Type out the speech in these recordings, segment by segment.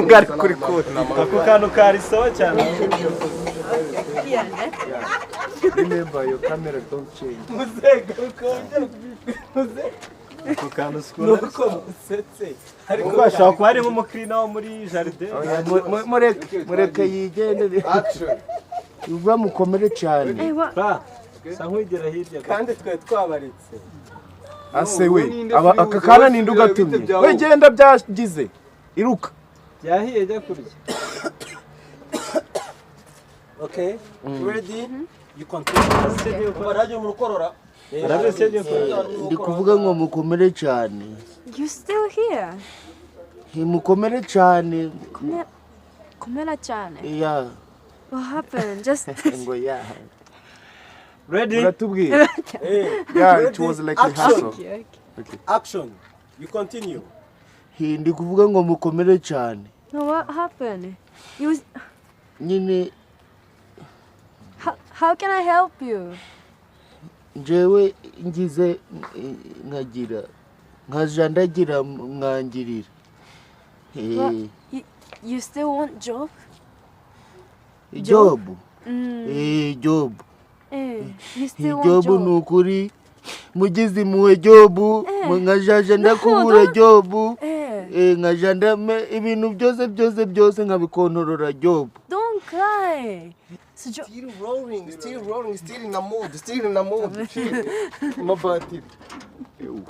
Ngari kuri kode. Ako kantu kari sawa cyane. Remember your camera don't change. Ako kantu skora. Ariko bashaka kuba ari nk'umukirina wo muri jardin. Mureke yigendere. Uba mukomere cyane. Sankwigera hirya. Kandi twe twabaritse. Ase we aka kana ninde ugatumye we genda byagize iruka yahiye jya kurya. Okay, ready? You continue. Baraje mu rukorora. Ndi kuvuga ngo mukomere cyane. You still here? Mukomere cyane. Komera cyane. Yeah. What happened? Just ngo yeah. Ready? Yeah, it was like a hassle. okay. Action. You continue. Ndi kuvuga ngo mukomere cyane. No, what happened? You Nyine how can I help you? Jewe ngize nkajandagira mwangirira. You still want job? Job? Job. You still want Job job? nukuri mugizi muwe job nkajaje ndakubura job nkajanda ibintu byose nkabikontorora job. Don't cry. Still rolling, still in the mood. Mabati.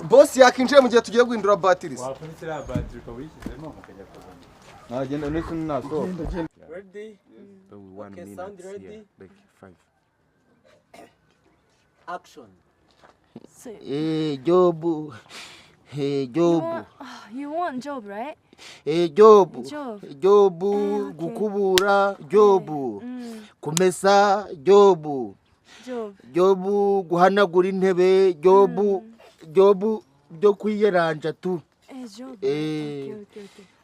Boss yakinje mu gihe tugiye guhindura batteries. Wafunitira battery ko wishyizemo mukajya kuzana. Nagenda nese naso. Ready? Okay, sound ready? Like 5. Action. Job. Job. You want job, right? Job. Job. Gukubura job. Kumesa job. Job guhanagura intebe job. Job byo kwiyeranja tu. Job. Okay.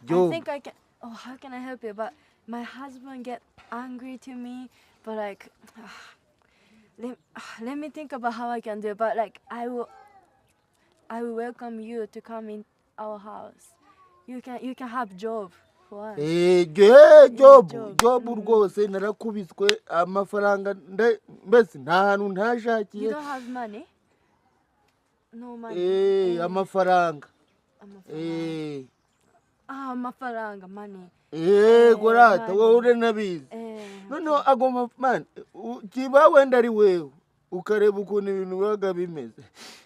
Job. I think I can. Oh, how can I help you? But my husband get angry to me. But like, let me think about how I can do it. But like, I will welcome you to come in our house. You can have job for us. Job rwose narakubiswe amafaranga mbese nta hantu ntashakiye. You don't have money? No money. Amafaranga. Amafaranga, money. Gorata wowe urenabizi. No agomba man kiba wenda ari wewe ukareba ukuntu ibintu bibaga bimeze.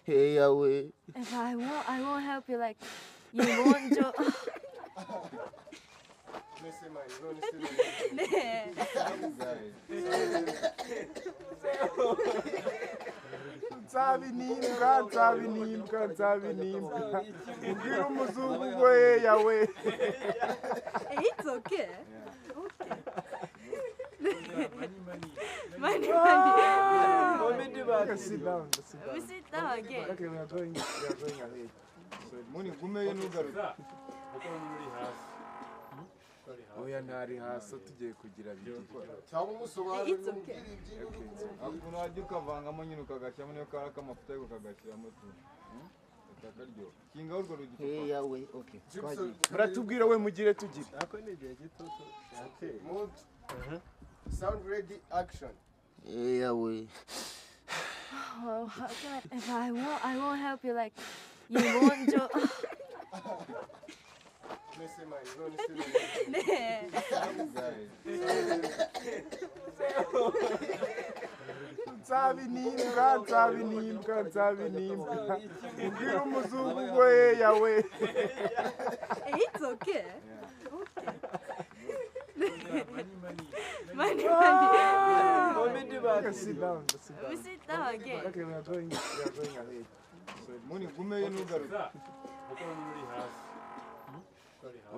Yawe. If I won't help you like you want to. Nzabinimbwa. Ngira umuzungu we yawe. It's okay. Money. Sit down. We sit down again. Okay, we are going ahead. So, Muni gumeyo nugaruka. Oya ntari hasi tugiye kugira biki. Cyangwa umusobanuro. It's okay. Akuno ajya ukavangamo nyine ukagashyiramo niyo kara k'amafuta yo ukagashyiramo tu. Utakaryo. Kinga urwo rugito. Yawe, okay. Muratubwira we mugire tugire. Ako ni igihe gito cyateye. Mood. Sound ready, action. Yawe. Oh, how can if I won't help you like you want to. Nzabinimbwa. Ngira umuzungu we yawe. It's okay. Money. Sit down. We sit down again. Okay, we are going ahead. So, Muni gumeyo nugaruka.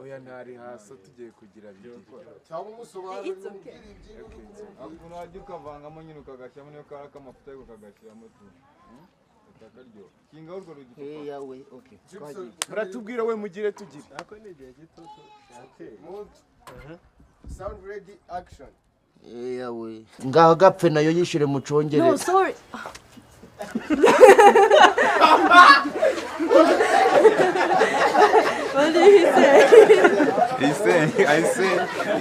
Oya ntari hasi tugiye kugira biki. Cyangwa umusobanuro. It's okay. Akuno ajya ukavangamo nyine ukagashyiramo niyo kara k'amafuta yo ukagashyiramo tu. Utakaryo. Kinga urwo rugito. Yawe, okay. Muratubwira we mugire tugire. Ako ni igihe gito cyateye. Mood. Sound ready, action. Yawe. Ngaho gapfe nayo yishyure mucongere. No, sorry. He said, I say,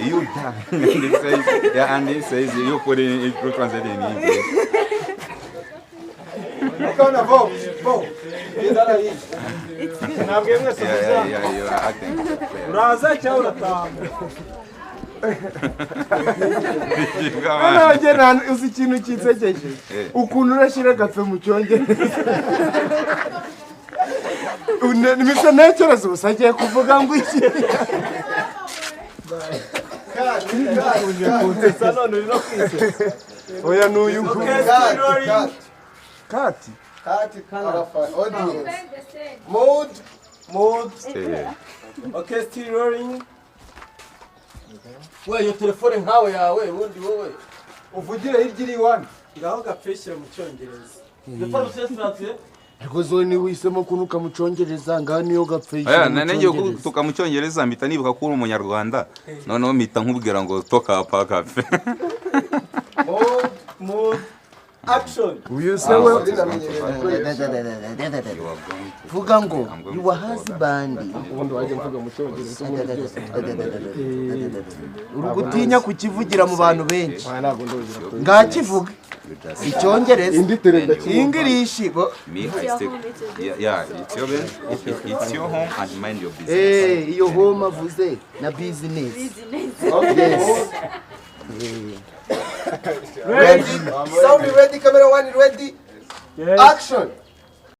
you die. And he says, yeah, and he says, you put it translate in English. ntabwo mwese Yeah, you are acting. uraza cyangwa urataha Noneho uzi ikintu kinsekeje ukuntu urashyira agafe mu cyongereza nimisa ntekereza ubusa agiye kuvuga ngo iki kunsesa none uri no kwisetsa oya n'uyu nguyu kati Audience. Mode. okay still rolling We iyo telefone nkawe yawe ubundi wowe uvugire hirya iri iwanyu ngaho gapfishyira mu cyongereza ariko zo ni wisemo kunuka mu cyongereza ngaho niyo gapfe nanjye tuka mu cyongereza mpita nibuka ko uri umunyarwanda noneho mpita nkubwira ngo toka pakafe mode action uyu se we vuga ngo you are husband ubundi waje mvuga mu cyongereza uri gutinya kukivugira mu bantu benshi ngakivuga icyongereza English bo Me, I stick. Yeah, it's your home and mind your business. iyo home avuze na business Ready? Sound ready? Camera one ready? Action!